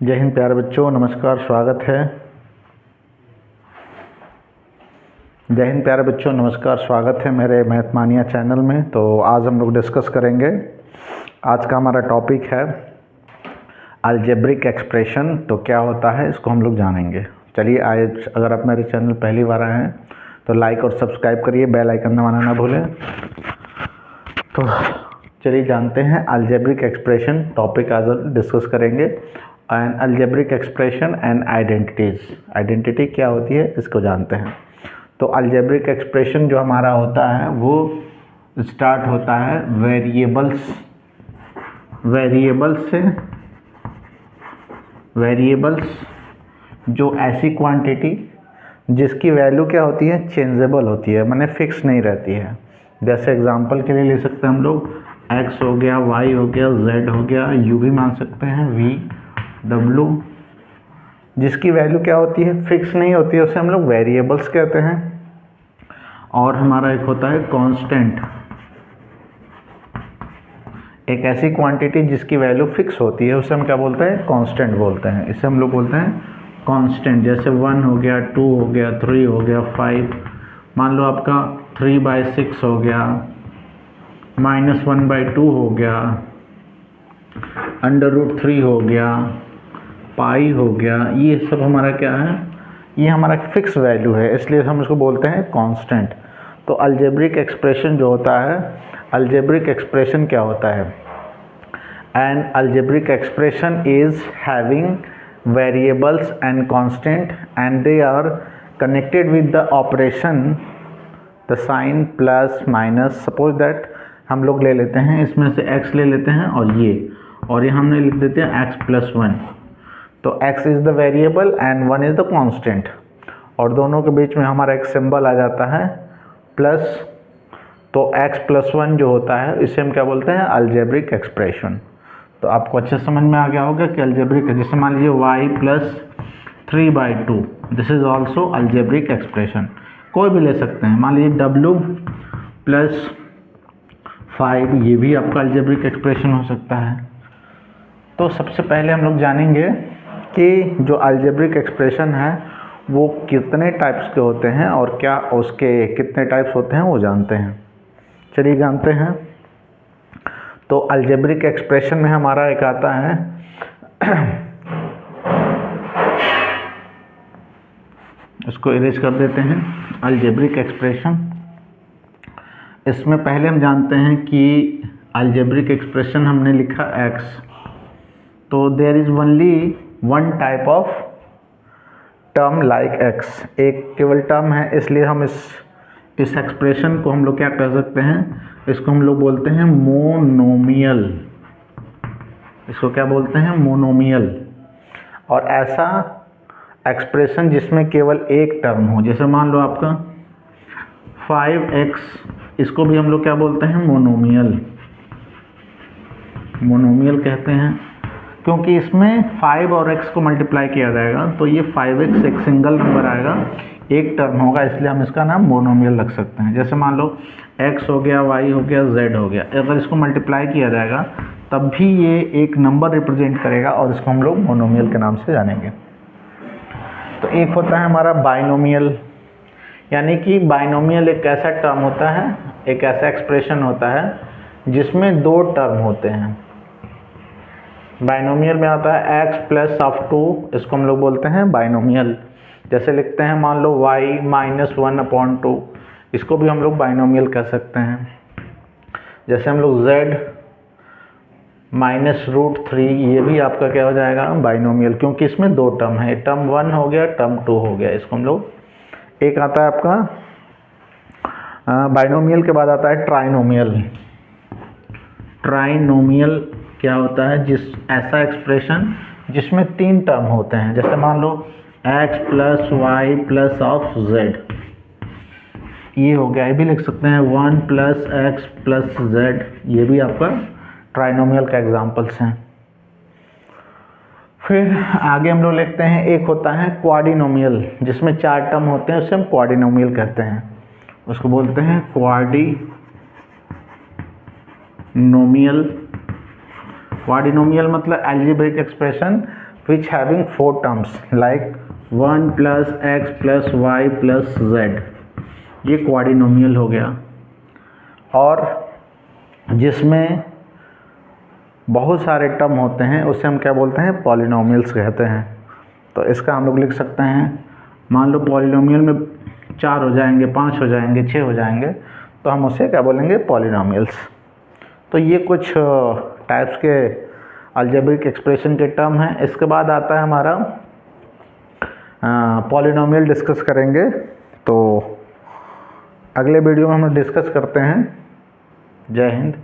जय हिंद प्यारे बच्चों, नमस्कार, स्वागत है। जय हिंद प्यारे बच्चों, नमस्कार, स्वागत है मेरे मैथ मानिया चैनल में। तो आज हम लोग डिस्कस करेंगे, आज का हमारा टॉपिक है अलजेब्रिक एक्सप्रेशन। तो क्या होता है इसको हम लोग जानेंगे। चलिए, आज अगर आप मेरे चैनल पहली बार आए हैं तो लाइक और सब्सक्राइब करिए, बेल आइकन दबाना ना भूलें। तो चलिए जानते हैं अलजेब्रिक एक्सप्रेशन। टॉपिक आज डिस्कस करेंगे and algebraic expression and identities. Identity क्या होती है इसको जानते हैं। तो अलजेब्रिक एक्सप्रेशन जो हमारा होता है वो स्टार्ट होता है वेरिएबल्स जो ऐसी क्वांटिटी जिसकी वैल्यू क्या होती है, चेंजेबल होती है, माने फिक्स नहीं रहती है। जैसे एग्जांपल के लिए ले सकते हैं हम लोग x हो गया, y हो गया, z हो गया, u भी मान सकते हैं, v, w, जिसकी वैल्यू क्या होती है, फिक्स नहीं होती है, उसे हम लोग वेरिएबल्स कहते हैं। और हमारा एक होता है कांस्टेंट, एक ऐसी क्वांटिटी जिसकी वैल्यू फिक्स होती है उसे हम क्या बोलते हैं, कांस्टेंट बोलते हैं। इसे हम लोग बोलते हैं कांस्टेंट। जैसे 1 हो गया, 2 हो गया, 3 हो गया, 5, मान लो आपका 3/6 हो गया, -1/2 हो गया, √3 हो गया, पाई हो गया। ये सब हमारा क्या है, ये हमारा फिक्स वैल्यू है, इसलिए हम इसको बोलते हैं कांस्टेंट। तो अलजेब्रिक एक्सप्रेशन जो होता है, अलजेब्रिक एक्सप्रेशन क्या होता है, an algebraic expression is having variables and constant and they are connected with the operation the sign plus minus. Suppose that हम लोग ले लेते हैं, इसमें से x ले लेते हैं और ये हमने लिख देते हैं x+1। तो x is the variable and 1 is the constant, और दोनों के बीच में हमारा एक सिंबल आ जाता है प्लस। तो x+1 जो होता है इसे हम क्या बोलते हैं, अलजेब्रिक एक्सप्रेशन। तो आपको अच्छे समझ में आ गया होगा कि अलजेब्रिक है। जैसे मान लीजिए y+3/2, this is also algebraic expression. कोई भी ले सकते हैं, मान लीजिए w+5, ये भी आपका अलजेब्रिक एक्सप्रेशन हो सकता है। तो सबसे पहले हम लोग जानेंगे कि जो अलजेब्रिक एक्सप्रेशन है वो कितने टाइप्स के होते हैं और क्या उसके कितने टाइप्स होते हैं वो जानते हैं। चलिए जानते हैं। तो अलजेब्रिक एक्सप्रेशन में हमारा एक आता है इसको इरेज कर देते हैं, अलजेब्रिक एक्सप्रेशन। इसमें पहले हम जानते हैं कि अलजेब्रिक एक्सप्रेशन हमने लिखा x, तो there is only one type of term like x, एक केवल टर्म है, इसलिए हम इस एक्सप्रेशन को हम लोग क्या कह सकते हैं, इसको हम लोग बोलते हैं मोनोमियल। इसको क्या बोलते हैं, मोनोमियल। और ऐसा एक्सप्रेशन जिसमें केवल एक टर्म हो, जैसे मान लो आपका 5x, इसको भी हम लोग क्या बोलते हैं, मोनोमियल कहते हैं, क्योंकि इसमें 5 और x को मल्टीप्लाई किया जाएगा तो ये 5x एक सिंगल नंबर आएगा, एक टर्म होगा, इसलिए हम इसका नाम मोनोमियल रख सकते हैं। जैसे मान लो x हो गया, y हो गया, z हो गया, अगर इसको मल्टीप्लाई किया जाएगा तब भी ये एक नंबर रिप्रेजेंट करेगा और इसको हम लोग मोनोमियल के नाम से जानेंगे। तो एक होता है हमारा बाइनोमियल, यानी कि बाइनोमियल एक ऐसा टर्म होता है, एक ऐसा एक्सप्रेशन होता है जिसमें दो टर्म होते हैं। बाइनोमियल में आता है x+2, इसको हम लोग बोलते हैं बाइनोमियल। जैसे लिखते हैं मान लो y-1/2, इसको भी हम लोग बाइनोमियल कह सकते हैं। जैसे हम लोग z-√3, ये भी आपका क्या हो जाएगा, बाइनोमियल, क्योंकि इसमें दो टर्म है, टर्म 1 हो गया, टर्म 2 हो गया। इसको हम लोग, एक आता है आपका बाइनोमियल के बाद आता है ट्राइनोमियल। ट्राइनोमियल क्या होता है, ऐसा एक्सप्रेशन जिसमें तीन टर्म होते हैं। जैसे मान लो x+y+z, ये हो गया, ये भी लिख सकते हैं 1+x+z, ये भी आपका ट्राइनोमियल का एग्जांपल्स हैं। फिर आगे हम लोग लिखते हैं, एक होता है क्वाड्रिनोमियल, जिसमें चार टर्म होते हैं, उसे हम क्वाड्रिनोमियल कहते हैं। उसको बोलते हैं क्वाड्रिनोमियल। क्वाड्रिनोमियल मतलब algebraic expression which having 4 terms like 1 + x + y + z, ये क्वाड्रिनोमियल हो गया। और जिसमें बहुत सारे टर्म होते हैं उसे हम क्या बोलते हैं, पॉलिनोमियल्स कहते हैं। तो इसका हम लोग लिख सकते हैं, मान लो पॉलिनोमियल में 4 हो जाएंगे, 5 हो जाएंगे, 6 हो जाएंगे, तो हम उसे क्या बोलेंगे, पॉलिनोमियल्स। तो ये कुछ टाइप्स के अलजेब्रिक एक्सप्रेशन के टर्म हैं। इसके बाद आता है हमारा पॉलिनोमियल डिस्कस करेंगे, तो अगले वीडियो में हम डिस्कस करते हैं। जय हिंद।